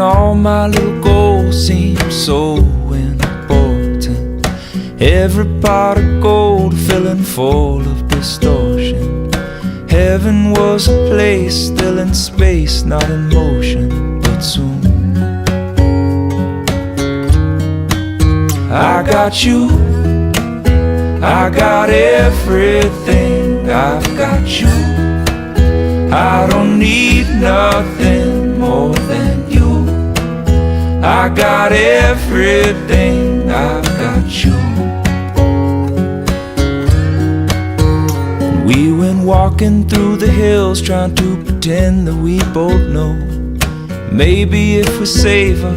all my little goals seem so important. Every pot of gold filling full of distortion. Heaven was a place still in space, not in motion, but soon. I got you, I got everything, I've got you. I don't need nothing more than you. I got everything, I've got you. We went walking through the hills, trying to pretend that we both know. Maybe if we save her